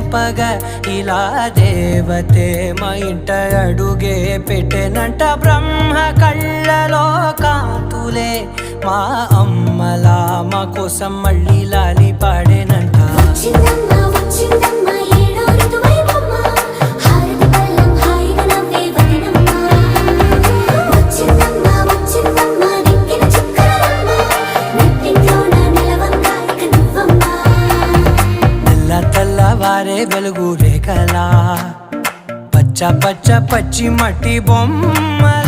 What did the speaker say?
చెప్పగా ఇలా దేవతే మా ఇంట అడుగే పెట్టెనంట. బ్రహ్మ కళ్ళలో కాంతులే మా అమ్మలా మా కోసం మళ్ళీ లాలి పాడేనంట. తెల్లవారే వెలుగు రేఖలా పచ్చ పచ్చ పచ్చి మట్టి బొమ్మల